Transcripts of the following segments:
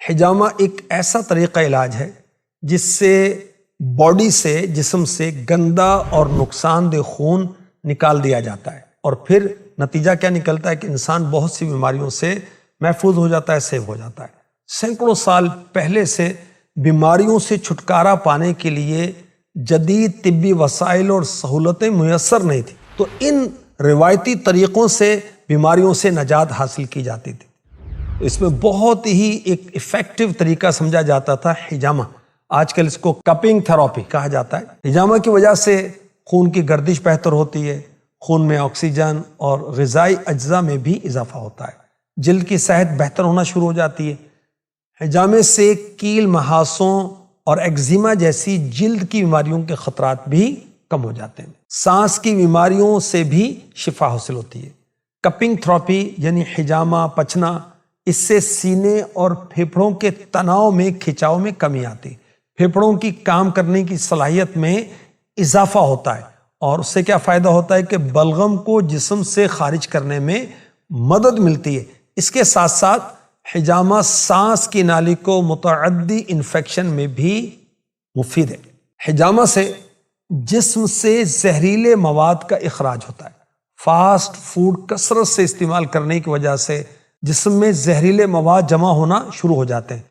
حجامہ ایک ایسا طریقہ علاج ہے جس سے باڈی سے، جسم سے گندا اور نقصان دہ خون نکال دیا جاتا ہے، اور پھر نتیجہ کیا نکلتا ہے کہ انسان بہت سی بیماریوں سے محفوظ ہو جاتا ہے، سیو ہو جاتا ہے۔ سینکڑوں سال پہلے سے بیماریوں سے چھٹکارا پانے کے لیے جدید طبی وسائل اور سہولتیں میسر نہیں تھیں، تو ان روایتی طریقوں سے بیماریوں سے نجات حاصل کی جاتی تھی۔ اس میں بہت ہی ایک ایفیکٹو طریقہ سمجھا جاتا تھا حجامہ۔ آج کل اس کو کپنگ تھراپی کہا جاتا ہے۔ حجامہ کی وجہ سے خون کی گردش بہتر ہوتی ہے، خون میں آکسیجن اور غذائی اجزاء میں بھی اضافہ ہوتا ہے، جلد کی صحت بہتر ہونا شروع ہو جاتی ہے۔ حجامے سے کیل، محاسوں اور ایگزیما جیسی جلد کی بیماریوں کے خطرات بھی کم ہو جاتے ہیں۔ سانس کی بیماریوں سے بھی شفا حاصل ہوتی ہے۔ کپنگ تھراپی یعنی حجامہ پچنا، اس سے سینے اور پھیپھڑوں کے تناؤ میں، کھچاؤ میں کمی آتی ہے، پھیپھڑوں کی کام کرنے کی صلاحیت میں اضافہ ہوتا ہے، اور اس سے کیا فائدہ ہوتا ہے کہ بلغم کو جسم سے خارج کرنے میں مدد ملتی ہے۔ اس کے ساتھ ساتھ حجامہ سانس کی نالی کو متعدی انفیکشن میں بھی مفید ہے۔ حجامہ سے جسم سے زہریلے مواد کا اخراج ہوتا ہے۔ فاسٹ فوڈ کثرت سے استعمال کرنے کی وجہ سے جسم میں زہریلے مواد جمع ہونا شروع ہو جاتے ہیں۔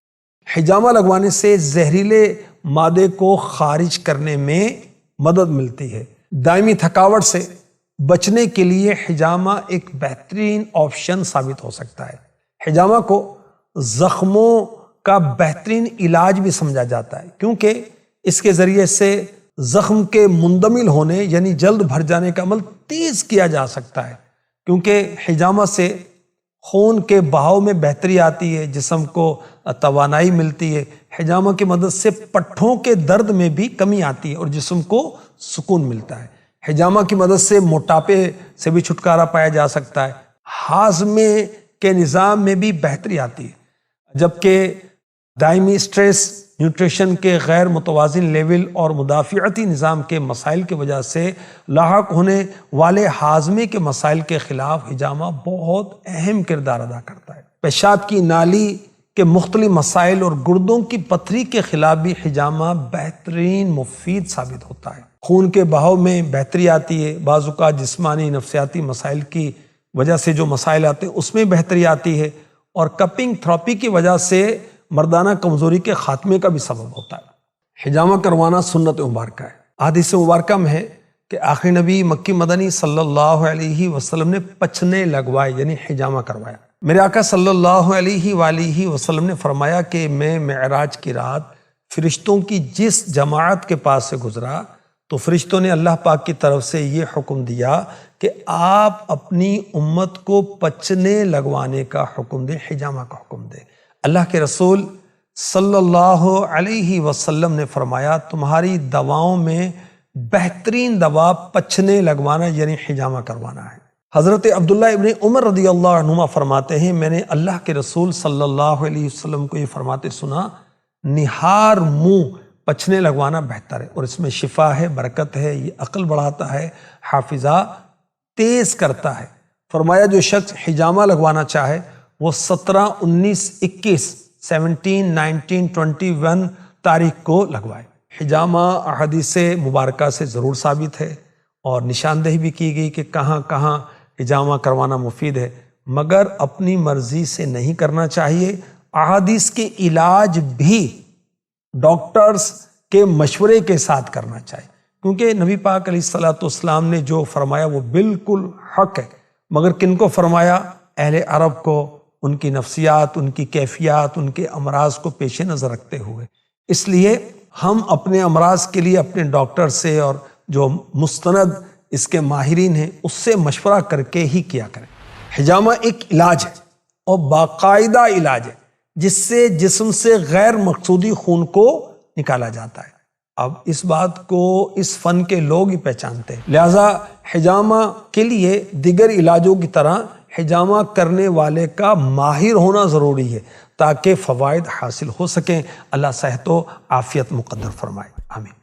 حجامہ لگوانے سے زہریلے مادے کو خارج کرنے میں مدد ملتی ہے۔ دائمی تھکاوٹ سے بچنے کے لیے حجامہ ایک بہترین آپشن ثابت ہو سکتا ہے۔ حجامہ کو زخموں کا بہترین علاج بھی سمجھا جاتا ہے، کیونکہ اس کے ذریعے سے زخم کے مندمل ہونے یعنی جلد بھر جانے کا عمل تیز کیا جا سکتا ہے، کیونکہ حجامہ سے خون کے بہاؤ میں بہتری آتی ہے، جسم کو توانائی ملتی ہے۔ حجامہ کی مدد سے پٹھوں کے درد میں بھی کمی آتی ہے اور جسم کو سکون ملتا ہے۔ حجامہ کی مدد سے موٹاپے سے بھی چھٹکارا پایا جا سکتا ہے۔ ہاضمے کے نظام میں بھی بہتری آتی ہے، جبکہ دائمی سٹریس، نیوٹریشن کے غیر متوازن لیول اور مدافعتی نظام کے مسائل کی وجہ سے لاحق ہونے والے ہاضمے کے مسائل کے خلاف حجامہ بہت اہم کردار ادا کرتا ہے۔ پیشاب کی نالی کے مختلف مسائل اور گردوں کی پتھری کے خلاف بھی حجامہ بہترین مفید ثابت ہوتا ہے۔ خون کے بہاؤ میں بہتری آتی ہے، بعض اوقات جسمانی نفسیاتی مسائل کی وجہ سے جو مسائل آتے ہیں اس میں بہتری آتی ہے، اور کپنگ تھراپی کی وجہ سے مردانہ کمزوری کے خاتمے کا بھی سبب ہوتا ہے۔ حجامہ کروانا سنت مبارکہ ہے۔ احادیث مبارکہ میں ہے کہ آخری نبی مکی مدنی صلی اللہ علیہ وسلم نے پچھنے لگوائے یعنی حجامہ کروایا۔ میرے آقا صلی اللہ علیہ وآلہ وسلم نے فرمایا کہ میں معراج کی رات فرشتوں کی جس جماعت کے پاس سے گزرا تو فرشتوں نے اللہ پاک کی طرف سے یہ حکم دیا کہ آپ اپنی امت کو پچھنے لگوانے کا حکم دیں، حجامہ کا حکم دیں۔ اللہ کے رسول صلی اللہ علیہ وسلم نے فرمایا تمہاری دواؤں میں بہترین دوا پچھنے لگوانا یعنی حجامہ کروانا ہے۔ حضرت عبداللہ ابن عمر رضی اللہ عنہما فرماتے ہیں میں نے اللہ کے رسول صلی اللہ علیہ وسلم کو یہ فرماتے سنا، نہار منہ پچھنے لگوانا بہتر ہے، اور اس میں شفا ہے، برکت ہے، یہ عقل بڑھاتا ہے، حافظہ تیز کرتا ہے۔ فرمایا جو شخص حجامہ لگوانا چاہے وہ 17، 19، 21، 17، 19، 21 تاریخ کو لگوائے۔ حجامہ احادیث مبارکہ سے ضرور ثابت ہے، اور نشاندہی بھی کی گئی کہ کہاں کہاں حجامہ کروانا مفید ہے، مگر اپنی مرضی سے نہیں کرنا چاہیے۔ احادیث کے علاج بھی ڈاکٹرز کے مشورے کے ساتھ کرنا چاہیے، کیونکہ نبی پاک علیہ الصلوۃ والسلام نے جو فرمایا وہ بالکل حق ہے، مگر کن کو فرمایا؟ اہل عرب کو، ان کی نفسیات، ان کی کیفیات، ان کے امراض کو پیش نظر رکھتے ہوئے۔ اس لیے ہم اپنے امراض کے لیے اپنے ڈاکٹر سے اور جو مستند اس کے ماہرین ہیں اس سے مشورہ کر کے ہی کیا کریں۔ حجامہ ایک علاج ہے اور باقاعدہ علاج ہے جس سے جسم سے غیر مقصودی خون کو نکالا جاتا ہے۔ اب اس بات کو اس فن کے لوگ ہی پہچانتے ہیں، لہذا حجامہ کے لیے دیگر علاجوں کی طرح حجامہ کرنے والے کا ماہر ہونا ضروری ہے تاکہ فوائد حاصل ہو سکیں۔ اللہ صحت و عافیت مقدر فرمائے، آمین۔